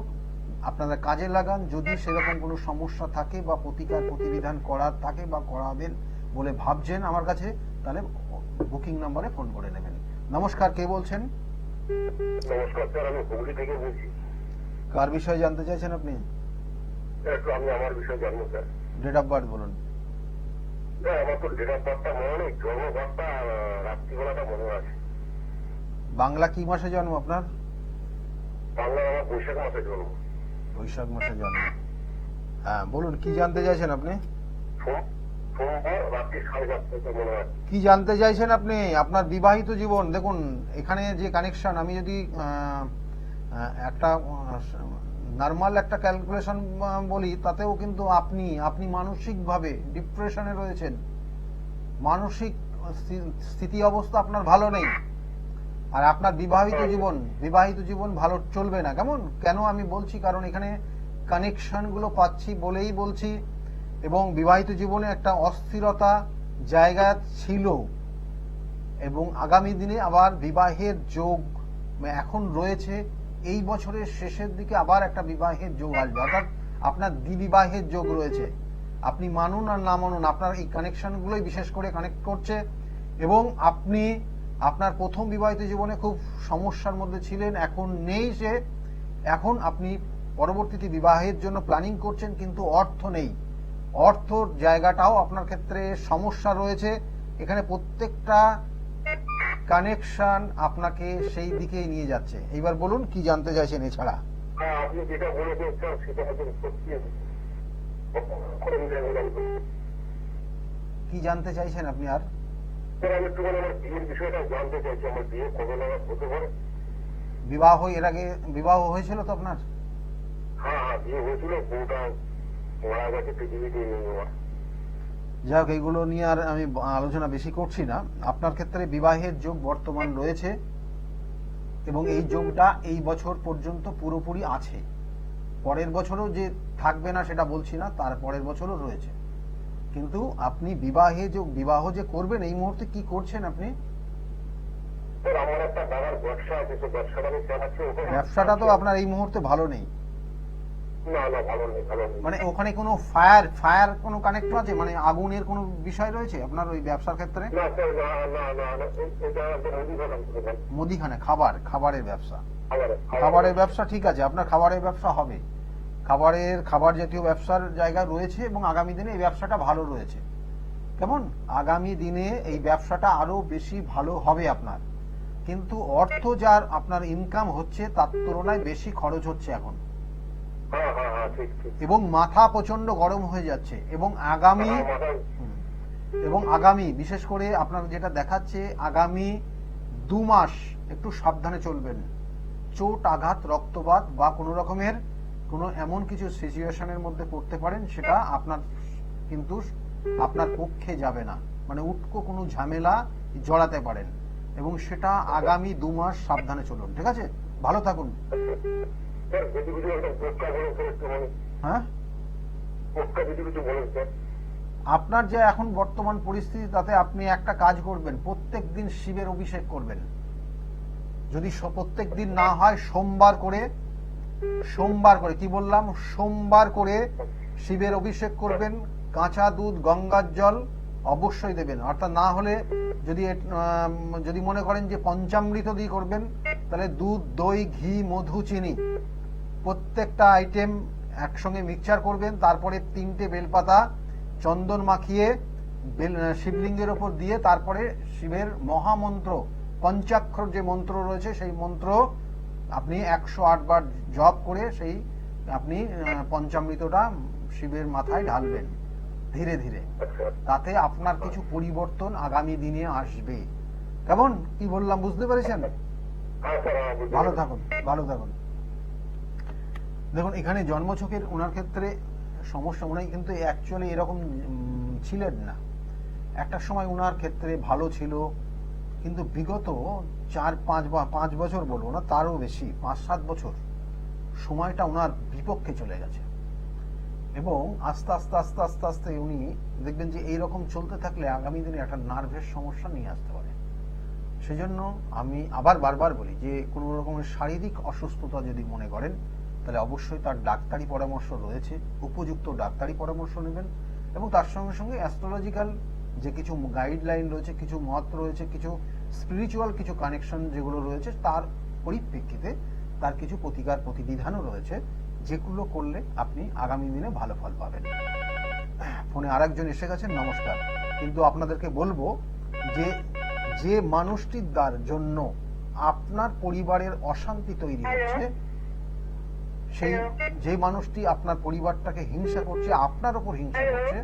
Speaker 1: আপনারা কাজে লাগান। যদি সেরকম কোনো সমস্যা থাকে বা প্রতিকার প্রতিবিধান করার থাকে বা করাবেন বলে ভাবছেন আমার কাছে, তাহলে বুকিং নাম্বারে ফোন করে নেবেন। নমস্কার, কে বলছেন?
Speaker 2: নমস্কার স্যার, আমি হুগলি থেকে বলছি।
Speaker 1: কার বিষয়ে জানতে চাইছেন আপনি?
Speaker 2: একটু আমি আমার বিষয়ে জানবো স্যার।
Speaker 1: ডেট অফ বার্থ বলুন।
Speaker 2: আমার তো ডেট অফ বার্থটা মনে নেই, জন্মবার্থটা রাত্রিবেলাটা মনে আছে।
Speaker 1: বাংলা কি মাসে জন্ম আপনার?
Speaker 2: বাংলা আমার বৈশাখ মাসে জন্ম।
Speaker 1: বৈশাখ মাসে জন্ম। হ্যাঁ, বলুন কি জানতে চাইছেন আপনি?
Speaker 2: সোমবার রাত্রি 4:30 থেকে মনে হয়।
Speaker 1: কি জানতে চাইছেন আপনি? আপনার বিবাহিত জীবন, দেখুন এখানে যে কানেকশন, আমি যদি একটা নর্মাল একটা ক্যালকুলেশন বলি, তাতেও কিন্তু আপনি মানসিকভাবে ডিপ্রেশনে রয়েছেন, মানসিক স্থিতি অবস্থা আপনার ভালো নেই। আর আপনার বিবাহিত জীবন ভালো চলবে না। কেন আমি বলছি, কারণ এখানে কানেকশন গুলো পাচ্ছি বলেই বলছি। এবং বিবাহিত জীবনে একটা অস্থিরতা জায়গা ছিল, এবং আগামী দিনে আবার বিবাহের যোগ এখন রয়েছে। এই বছরের শেষের দিকে আবার একটা বিবাহের যোগ আসবে, অর্থাৎ আপনার দ্বিবিবাহের যোগ রয়েছে। আপনি মানুন আর না মানুন, আপনার এই কানেকশন গুলোই বিশেষ করে কানেক্ট করছে। এবং আপনি আপনার প্রথম বিবাহিত জীবনে খুব সমস্যার মধ্যে ছিলেন, এখন নেই সে। এখন আপনি পরবর্তীতে বিবাহের জন্য প্ল্যানিং করছেন, কিন্তু অর্থ নেই। অর্থর জায়গাটাও আপনার ক্ষেত্রে সমস্যা রয়েছে। এখানে প্রত্যেকটা কানেকশন আপনাকে সেই দিকেই নিয়ে যাচ্ছে। এইবার বলুন কি জানতে চাইছেন এছাড়া?
Speaker 2: হ্যাঁ, আপনি যেটা বলেছেন স্যার, সেটা হয়তো সত্যি।
Speaker 1: কি জানতে চাইছেন আপনি আর?
Speaker 2: স্যার, আমি একটু আমার বিয়ের বিষয়টা জানতে চাইছি। আমার বিয়ে কবে নাগাদ হতে পারে?
Speaker 1: এর আগে বিবাহ হয়েছিল তো আপনার?
Speaker 2: হ্যাঁ, বিয়ে হয়েছিল, বউটা মারা গেছে, পৃথিবীতে নেই আমার।
Speaker 1: যাই হোক, এইগুলো নিয়ে আর আমি আলোচনা বেশি করছি না। আপনার ক্ষেত্রে বিবাহের যোগ বর্তমান রয়েছে, এবং এই যোগটা এই বছর পর্যন্ত পুরোপুরি আছে। পরের বছরও যে থাকবে না সেটা বলছি না, তার পরের বছরও রয়েছে। কিন্তু আপনি বিবাহ যে করবেন, এই মুহূর্তে কি করছেন আপনি?
Speaker 2: স্যার, আমার একটা দাদার ব্যবসা আছে, সেই ব্যবসাটা আমি চালাচ্ছি।
Speaker 1: ব্যবসাটা তো আপনার এই মুহূর্তে ভালো নেই।
Speaker 2: না, ভালো নেই।
Speaker 1: মানে ওখানে কোনো ফায়ার কোনো কানেক্ট আছে, মানে আগুনের কোনো বিষয় রয়েছে আপনার ওই ব্যবসার ক্ষেত্রে?
Speaker 2: না স্যার, না, এটা একটা মুদিখানা।
Speaker 1: মুদিখানা, খাবারের ব্যবসা।
Speaker 2: খাবারের
Speaker 1: খাবারের ব্যবসা ঠিক আছে, আপনার খাবারের ব্যবসা হবে। খাবার জাতীয় ব্যবসার জায়গা রয়েছে, এবং আগামী দিনে এই ব্যবসাটা ভালো রয়েছে। কেমন? আগামী দিনে এই ব্যবসাটা আরো বেশি ভালো হবে আপনার। কিন্তু অর্থ যার আপনার ইনকাম হচ্ছে, তার তুলনায় বেশি খরচ হচ্ছে এখন।
Speaker 2: হ্যাঁ, ঠিক।
Speaker 1: এবং মাথা প্রচন্ড গরম হয়ে যাচ্ছে। এবং আগামী বিশেষ করে আপনার যেটা দেখাচ্ছে, আগামী 2 মাস একটু সাবধানে চলবেন। চোট, আঘাত, রক্তপাত বা কোনো রকমের কোনো এমন কিছু সিচুয়েশনের মধ্যে পড়তে পারেন, সেটা কিন্তু আপনার পক্ষে যাবে না। মানে উটকো কোনো ঝামেলা জড়াতে পারেন, এবং সেটা আগামী 2 মাস সাবধানে চলুন। ঠিক আছে, ভালো থাকুন। হ্যাঁ, আপনার যে এখন বর্তমান পরিস্থিতি, তাতে আপনি একটা কাজ করবেন, প্রত্যেক দিন শিবের অভিষেক করবেন। যদি প্রত্যেক দিন না হয়, সোমবার করে কি বললাম, সোমবার করে শিবের অভিষেক করবেন। কাঁচা দুধ, গঙ্গার জল অবশ্যই দেবেন। অর্থাৎ না হলে যদি মনে করেন যে পঞ্চামৃত দিয়ে করবেন, তাহলে দুধ, দই, ঘি, মধু, চিনি প্রত্যেকটা আইটেম একসঙ্গে মিক্সচার করবেন। তারপরে 3টে বেলপাতা চন্দন মাখিয়ে শিবলিঙ্গের ওপর দিয়ে, তারপরে শিবের মহামন্ত্র, পঞ্চাক্ষর যে মন্ত্র রয়েছে, সেই মন্ত্র আপনি 108 বার জপ করে সেই আপনি পঞ্চামৃতটা শিবের মাথায় ঢালবেন ধীরে ধীরে। তাতে আপনার কিছু পরিবর্তন আগামী দিনে আসবে। কেমন? কি বললাম, বুঝতে পেরেছেন? ভালো থাকুন। দেখুন, এখানে জন্মছকের ওনার ক্ষেত্রে সমস্যা, উনি কিন্তু অ্যাকচুয়ালি এরকম ছিলেন না। একটা সময় ওনার ক্ষেত্রে ভালো ছিল, কিন্তু বিগত 4-5 বছর বলবো না, তারও বেশি, 5-7 বছর সময়টা ওনার বিপক্ষে চলে গেছে। এবং আস্তে আস্তে উনি দেখবেন যে এইরকম চলতে থাকলে আগামী দিনে একটা নার্ভের সমস্যা নিয়ে আসতে পারে। সেজন্য আমি আবার বারবার বলি যে কোনো রকমের শারীরিক অসুস্থতা যদি মনে করেন, তাহলে অবশ্যই তার ডাক্তারি পরামর্শ রয়েছে, উপযুক্ত ডাক্তারি পরামর্শ নেবেন। এবং তার সঙ্গে সঙ্গে অ্যাস্ট্রোলজিক্যাল যে কিছু গাইডলাইন রয়েছে, কিছু মত রয়েছে, কিছু স্পিরিচুয়াল কিছু কানেকশন যেগুলো রয়েছে, তার পরিপ্রেক্ষিতে তার কিছু প্রতিবিধানও রয়েছে, যেগুলো করলে আপনি আগামী দিনে ভালো ফল পাবেন। ফোনে আরেকজন এসে গেছেন, নমস্কার। কিন্তু আপনাদেরকে বলবো যে মানুষটির দ্বার জন্য আপনার পরিবারের অশান্তি তৈরি হচ্ছে, সেই
Speaker 3: Hello?
Speaker 1: যেই মানুষটি আপনার পরিবারটাকে হিংসা করছে, আপনার ওপর হিংসা
Speaker 3: Hello?
Speaker 1: করছে,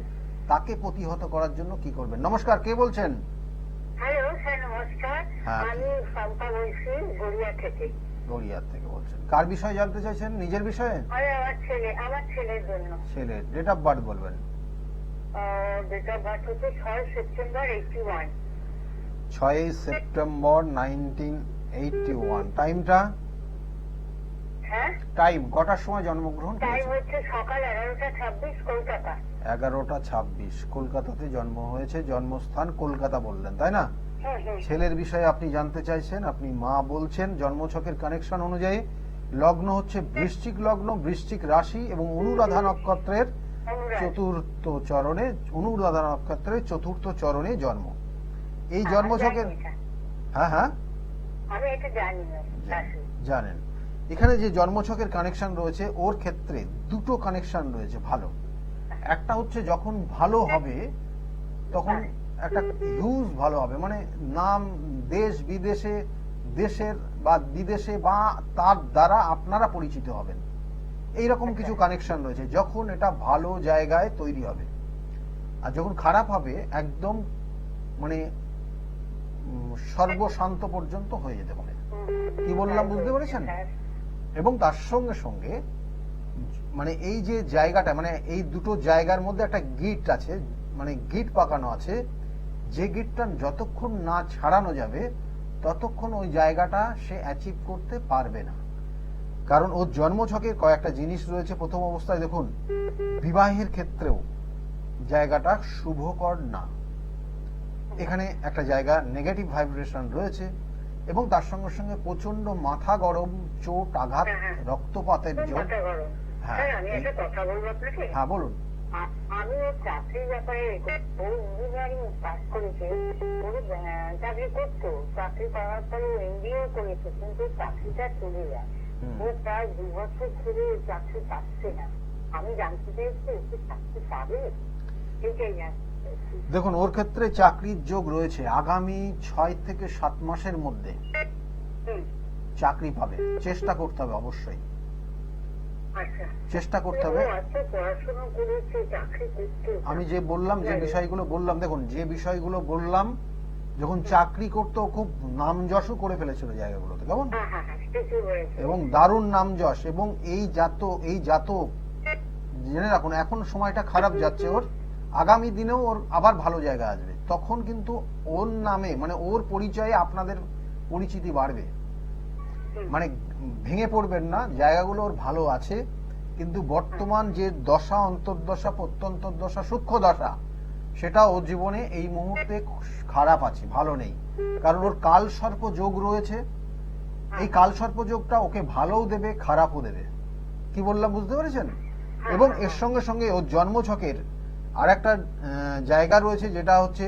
Speaker 1: তাকে প্রতিহত করার জন্য কি করবেন? নমস্কার, কে বলছেন?
Speaker 3: হ্যালো স্যার, নমস্কার।
Speaker 1: হ্যাঁ।
Speaker 3: আমি শম্পা বলছি গড়িয়া থেকে।
Speaker 1: গড়িয়ার থেকে বলছেন। কার বিষয়ে জানতে চাইছেন? নিজের বিষয়ে?
Speaker 3: আরে আমার ছেলের জন্য।
Speaker 1: ছেলের ডেট অফ বার্থ বলবেন।
Speaker 3: ডেট অফ বার্থ হচ্ছে 6 সেপ্টেম্বর 81।
Speaker 1: 6 সেপ্টেম্বর 1981। টাইমটা?
Speaker 3: হ্যাঁ,
Speaker 1: টাইম কটার সময় জন্মগ্রহণ
Speaker 3: টাইম
Speaker 1: করেছেন?
Speaker 3: হচ্ছে সকাল 11:26 কলকাতা।
Speaker 1: 11:26 কলকাতাতে জন্ম হয়েছে। জন্মস্থান কলকাতা বললেন, তাই না?
Speaker 3: হুম হুম।
Speaker 1: ছেলের বিষয়ে আপনি জানতে চাইছেন, আপনি মা বলছেন। জন্মছকের কানেকশন অনুযায়ী লগ্ন হচ্ছে বৃশ্চিক লগ্ন, বৃশ্চিক রাশি এবং অনুরাধা নক্ষত্রের
Speaker 3: অনুরাগ।
Speaker 1: চতুর্থ চরণে, অনুরাধা নক্ষত্রের চতুর্থ চরণে জন্ম। এই
Speaker 3: আমি
Speaker 1: জন্মছকের
Speaker 3: জানি এটা।
Speaker 1: হ্যাঁ হ্যাঁ
Speaker 3: আমি এটা জানি না।
Speaker 1: জানেন। এখানে যে জন্মছকের কানেকশন রয়েছে, ওর ক্ষেত্রে দুটো কানেকশন রয়েছে ভালো। একটা হচ্ছে যখন ভালো হবে তখন একটা হিউজ ভালো হবে, মানে নাম দেশ বিদেশে, দেশের বা বিদেশে বা তার দ্বারা আপনারা পরিচিত হবেন। এইরকম কিছু কানেকশন রয়েছে যখন এটা ভালো জায়গায় তৈরি হবে। আর যখন খারাপ হবে একদম মানে সর্বশান্ত পর্যন্ত হয়ে যেতে পারে। কি বললাম বুঝতে পেরেছেন? এবং তার সঙ্গে সঙ্গে মানে এই যে জায়গাটা, মানে এই দুটো জায়গার মধ্যে একটা গিট আছে, মানে গিট পাকানো আছে, যে গিটটা যতক্ষণ না ছাড়ানো যাবে ততক্ষণ ওই জায়গাটা সে অ্যাচিভ করতে পারবে না। কারণ ওর জন্মছকে কয়েকটা জিনিস রয়েছে। প্রথম অবস্থায় দেখুন, বিবাহের ক্ষেত্রেও জায়গাটা শুভকর না। এখানে একটা জায়গা নেগেটিভ ভাইব্রেশন রয়েছে এবং তার সঙ্গে সঙ্গে প্রচন্ড মাথা গরম, চোট, আঘাত, রক্তপাতের জন্য।
Speaker 3: মাথা গরম।
Speaker 1: হ্যাঁ।
Speaker 3: স্যার, আমি একটা কথা বলবো আপনাকে।
Speaker 1: হ্যাঁ বলুন।
Speaker 3: আমি ওর চাকরির ব্যাপারে, ও ইঞ্জিনিয়ারিং পাস করেছে, ওর চাকরি করতো, চাকরি করার পরে এমবিএ করেছে, কিন্তু চাকরিটা চলে যায়। ও প্রায় 2 বছর ধরে চাকরি পাচ্ছে না। আমি জানতে চাইছি ওকে চাকরি পাবে, সেটাই জানতে চাইছি।
Speaker 1: দেখুন, ওর ক্ষেত্রে চাকরির যোগ রয়েছে। আগামী 6 থেকে 7 মাসের মধ্যে
Speaker 3: হুম,
Speaker 1: চাকরি পাবে। চেষ্টা করতে হবে অবশ্যই,
Speaker 3: আচ্ছা।
Speaker 1: চেষ্টা করতে হবে।
Speaker 3: ও এত পড়াশোনা করেছে, চাকরি করতে।
Speaker 1: আমি যে বললাম, যে বিষয়গুলো বললাম, দেখুন যে বিষয়গুলো বললাম, যখন চাকরি করতো খুব নামযশও করে ফেলেছিল জায়গাগুলোতে, কেমন,
Speaker 3: হ্যাঁ হ্যাঁ হ্যাঁ, ঠিকই বলেছে।
Speaker 1: এবং দারুণ নামযশ। এবং এই জাতক জেনে রাখুন, এখন সময়টা খারাপ যাচ্ছে ওর, আগামী দিনেও ওর আবার ভালো জায়গা আসবে। তখন কিন্তু ওর নামে, মানে ওর পরিচয়ে আপনাদের পরিচিতি বাড়বে। মানে ভেঙে পড়বেন না, জায়গাগুলো ওর ভালো আছে, কিন্তু বর্তমান যে দশা, অন্তর্দশা, প্রত্যন্তর্দশা, সূক্ষ্ম দশা, সেটা ওর জীবনে এই মুহূর্তে খারাপ আছে, ভালো নেই। কারণ ওর কাল সর্প যোগ রয়েছে। এই কাল সর্প যোগটা ওকে ভালোও দেবে, খারাপও দেবে। কি বললাম বুঝতে পেরেছেন? এবং এর সঙ্গে সঙ্গে ওর জন্মছকের আর একটা জায়গা রয়েছে, যেটা হচ্ছে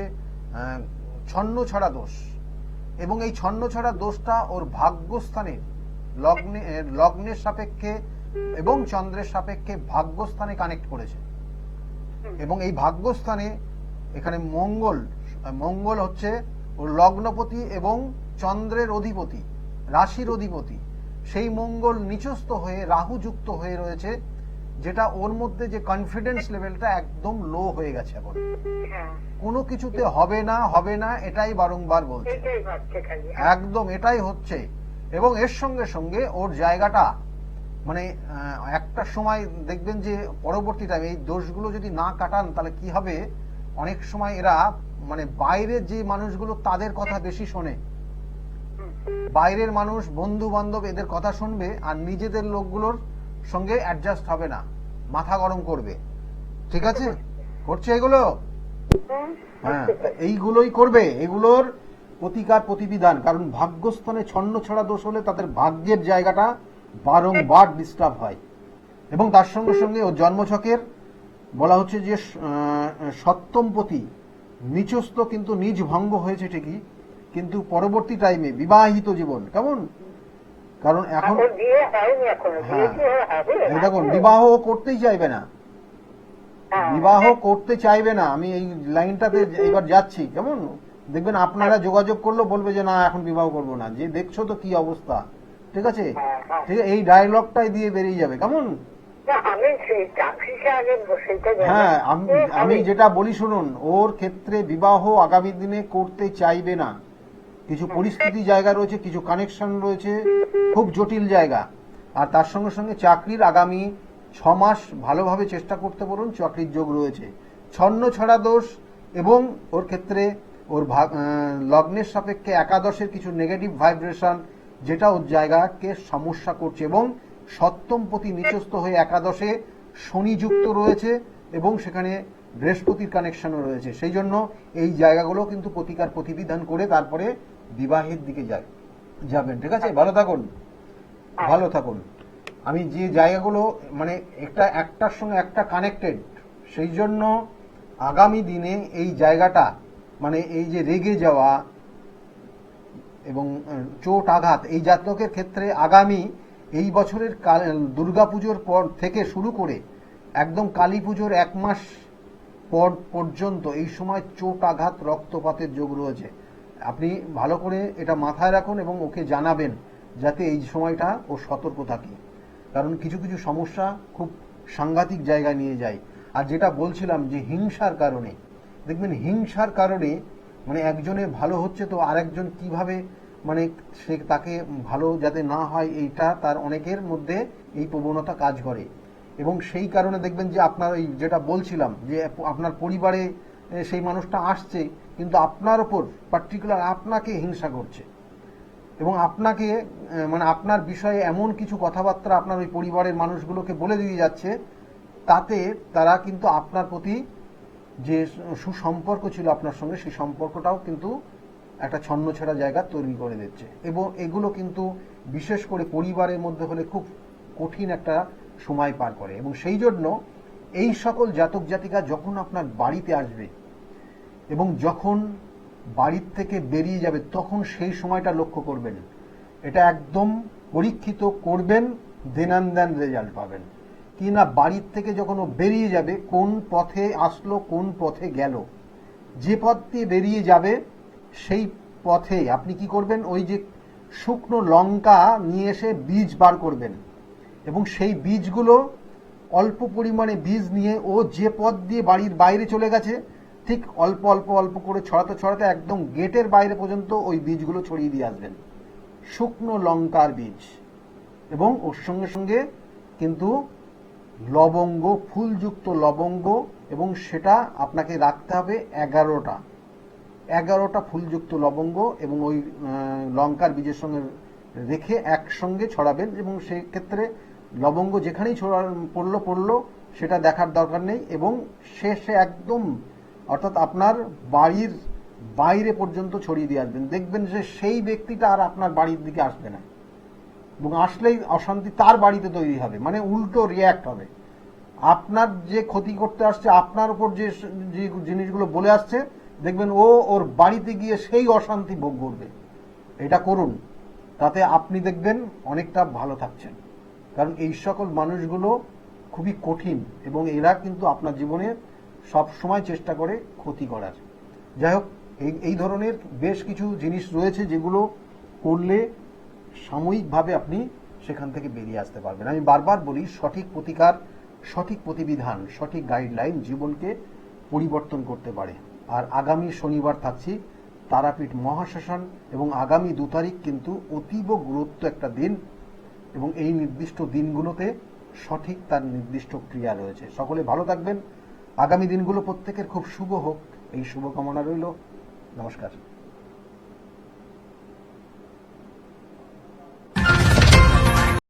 Speaker 1: ছন্ন ছড়া দোষ। এবং এই ছন্ন ছড়া দোষটা ওর ভাগ্যস্থানের লগ্নের সাপেক্ষে এবং চন্দ্রের সাপেক্ষে ভাগ্যস্থানে কানেক্ট করেছে। এবং এই ভাগ্যস্থানে এখানে মঙ্গল হচ্ছে ওর লগ্নপতি এবং চন্দ্রের অধিপতি, রাশির অধিপতি। সেই মঙ্গল নিচস্থ হয়ে রাহু যুক্ত হয়ে রয়েছে, যেটা ওর মধ্যে যে কনফিডেন্স লেভেলটা একদম লো হয়ে গেছে এখন।
Speaker 3: হ্যাঁ,
Speaker 1: কোনো কিছুতে হবে না, হবে না, এটাই বারংবার বলছে।
Speaker 3: এটাই ভাবছে খালি।
Speaker 1: একদম এটাই হচ্ছে। এবং এর সঙ্গে সঙ্গে ওর জায়গাটা, মানে একটা সময় দেখবেন যে পরবর্তী টাইমে এই দোষগুলো যদি না কাটান তাহলে কি হবে, অনেক সময় এরা মানে বাইরের যে মানুষগুলো তাদের কথা বেশি শোনে। বাইরের মানুষ, বন্ধু বান্ধব এদের কথা শুনবে, আর নিজেদের লোকগুলোর সঙ্গে অ্যাডজাস্ট হবে না, মাথা গরম করবে। ঠিক আছে, করছে এগুলো। হ্যাঁ, এইগুলোই করবে, এগুলোর প্রতিকার প্রতিবিধান। কারণ ভাগ্যস্থানে ছন্ন ছড়া দোষ হলে তাদের ভাগ্যের জায়গাটা বারংবার ডিস্টার্ব হয়। এবং তার সঙ্গে সঙ্গে ও জন্মছকের বলা হচ্ছে যে সপ্তমপতি নিচস্থ, কিন্তু নিজ ভঙ্গ হয়েছে ঠিকই, কিন্তু পরবর্তী টাইমে বিবাহিত জীবন কেমন। কারণ এখন
Speaker 3: বিয়ে হয়নি এখনো,
Speaker 1: হ্যাঁ,
Speaker 3: বিয়ে কি ওর হবে?
Speaker 1: এই দেখুন, বিবাহ করতেই চাইবে না,
Speaker 3: হ্যাঁ।
Speaker 1: বিবাহ করতে চাইবে না। আমি এই লাইনটাতে এবার যাচ্ছি, কেমন, দেখবেন আপনারা যোগাযোগ করলেও বলবে যে না এখন বিবাহ করবো না, যে দেখছো তো কি অবস্থা। ঠিক আছে, ঠিক আছে, এই ডায়লগটাই দিয়ে বেরিয়ে যাবে, কেমন?
Speaker 3: না, আমি সেই চাকরিটা আগে সেটা জানি।
Speaker 1: হ্যাঁ, আমি যেটা বলি শুনুন, ওর ক্ষেত্রে বিবাহ আগামী দিনে করতে চাইবে না। কিছু পরিস্থিতি জায়গা রয়েছে, কিছু কানেকশন রয়েছে, খুব জটিল জায়গা। আর তার সঙ্গে সঙ্গে চাকরির আগামী 6 মাস ভালোভাবে চেষ্টা করতে বলুন, চাকরির যোগ রয়েছে। ছন্ন ছড়া দোষ এবং ওর ক্ষেত্রে ওর লগ্নের সাপেক্ষে একাদশের কিছু নেগেটিভ ভাইব্রেশন, যেটা ওর জায়গাকে সমস্যা করছে। এবং সপ্তমপতি নিচস্থ হয়ে একাদশে শনি যুক্ত রয়েছে এবং সেখানে বৃহস্পতির কানেকশনও রয়েছে। সেই জন্য এই জায়গাগুলো কিন্তু প্রতিকার প্রতিবিধান করে তারপরে বিবাহের দিকে যাবেন। ঠিক আছে, ভালো থাকুন, ভালো থাকুন। আমি যে জায়গাগুলো মানে একটার সঙ্গে একটা কানেক্টেড, সেই জন্য আগামী দিনে এই জায়গাটা মানে এই যে রেগে যাওয়া এবং চোট আঘাত, এই জাতকের ক্ষেত্রে আগামী এই বছরের দুর্গাপুজোর পর থেকে শুরু করে একদম কালী পুজোর 1 মাস পর পর্যন্ত এই সময় চোট আঘাত রক্তপাতের যোগ রয়েছে। আপনি ভালো করে এটা মাথায় রাখুন এবং ওকে জানাবেন যাতে এই সময়টা ও সতর্ক থাকে, কারণ কিছু কিছু সমস্যা খুব সাংঘাতিক জায়গায় নিয়ে যায়। আর যেটা বলছিলাম যে হিংসার কারণে, দেখবেন হিংসার কারণে মানে একজনের ভালো হচ্ছে তো আরেকজন কিভাবে মানে সে তাকে ভালো যাতে না হয়, এইটা তার অনেকের মধ্যে এই প্রবণতা কাজ করে। এবং সেই কারণে দেখবেন যে আপনার এই যেটা বলছিলাম যে আপনার পরিবারে সেই মানুষটা আসছে কিন্তু আপনার ওপর পার্টিকুলার আপনাকে হিংসা করছে এবং আপনাকে মানে আপনার বিষয়ে এমন কিছু কথাবার্তা আপনার ওই পরিবারের মানুষগুলোকে বলে দিয়ে যাচ্ছে, তাতে তারা কিন্তু আপনার প্রতি যে সুসম্পর্ক ছিল আপনার সঙ্গে, সেই সম্পর্কটাও কিন্তু একটা ছন্নছাড়া জায়গা তৈরি করে দিচ্ছে। এবং এগুলো কিন্তু বিশেষ করে পরিবারের মধ্যে হলে খুব কঠিন একটা সময় পার করে। এবং সেই জন্য এই সকল জাতক জাতিকা যখন আপনার বাড়িতে আসবে এবং যখন বাড়ির থেকে বেরিয়ে যাবে, তখন সেই সময়টা লক্ষ্য করবেন। এটা একদম পরীক্ষিত করবেন, দেনান রেজাল্ট পাবেন। কি না, বাড়ির থেকে যখন ও বেরিয়ে যাবে, কোন পথে আসলো কোন পথে গেল, যে পথ দিয়ে বেরিয়ে যাবে সেই পথে আপনি কি করবেন, ওই যে শুকনো লঙ্কা নিয়ে এসে বীজ বার করবেন এবং সেই বীজগুলো অল্প পরিমাণে বীজ নিয়ে ও যে পথ দিয়ে বাড়ির বাইরে চলে গেছে ঠিক অল্প অল্প অল্প করে ছড়াতে ছড়াতে একদম গেটের বাইরে পর্যন্ত ওই বীজগুলো ছড়িয়ে দিয়ে আসবেন, শুকনো লঙ্কার বীজ। এবং ওর সঙ্গে সঙ্গে কিন্তু লবঙ্গ, ফুলযুক্ত লবঙ্গ, এবং সেটা আপনাকে রাখতে হবে 11টা ফুলযুক্ত লবঙ্গ এবং ওই লঙ্কার বীজের সঙ্গে রেখে একসঙ্গে ছড়াবেন। এবং সেক্ষেত্রে লবঙ্গ যেখানেই পড়লো সেটা দেখার দরকার নেই এবং শেষে একদম অর্থাৎ আপনার বাড়ির বাইরে পর্যন্ত ছড়িয়ে দিয়ে আসবেন। দেখবেন যে সেই ব্যক্তিটা আর আপনার বাড়ির দিকে আসবে না এবং আসলেই অশান্তি তার বাড়িতে তৈরি হবে, মানে উল্টো রিয়্যাক্ট হবে। আপনার যে ক্ষতি করতে আসছে, আপনার উপর যে জিনিসগুলো বলে আসছে, দেখবেন ও ওর বাড়িতে গিয়ে সেই অশান্তি ভোগ করবে। এটা করুন, তাতে আপনি দেখবেন অনেকটা ভালো থাকছেন। কারণ এই সকল মানুষগুলো খুবই কঠিন এবং এরা কিন্তু আপনার জীবনে সব সময় চেষ্টা করে ক্ষতি করার। যাই হোক, এই ধরনের বেশ কিছু জিনিস রয়েছে যেগুলো করলে সাময়িকভাবে আপনি সেখান থেকে বেরিয়ে আসতে পারবেন। আমি বারবার বলি, সঠিক প্রতিকার, সঠিক প্রতিবিধান, সঠিক গাইডলাইন জীবনকে পরিবর্তন করতে পারে। আর আগামী শনিবার থাকছি তারাপীঠ মহাশ্মশান এবং আগামী 2 তারিখ কিন্তু অতীব গুরুত্ব একটা দিন এবং এই নির্দিষ্ট দিনগুলোতে সঠিক তার নির্দিষ্ট ক্রিয়া রয়েছে। সকলে ভালো থাকবেন, আগামী দিনগুলো প্রত্যেকের খুব শুভ হোক, এই শুভকামনা রইল। নমস্কার।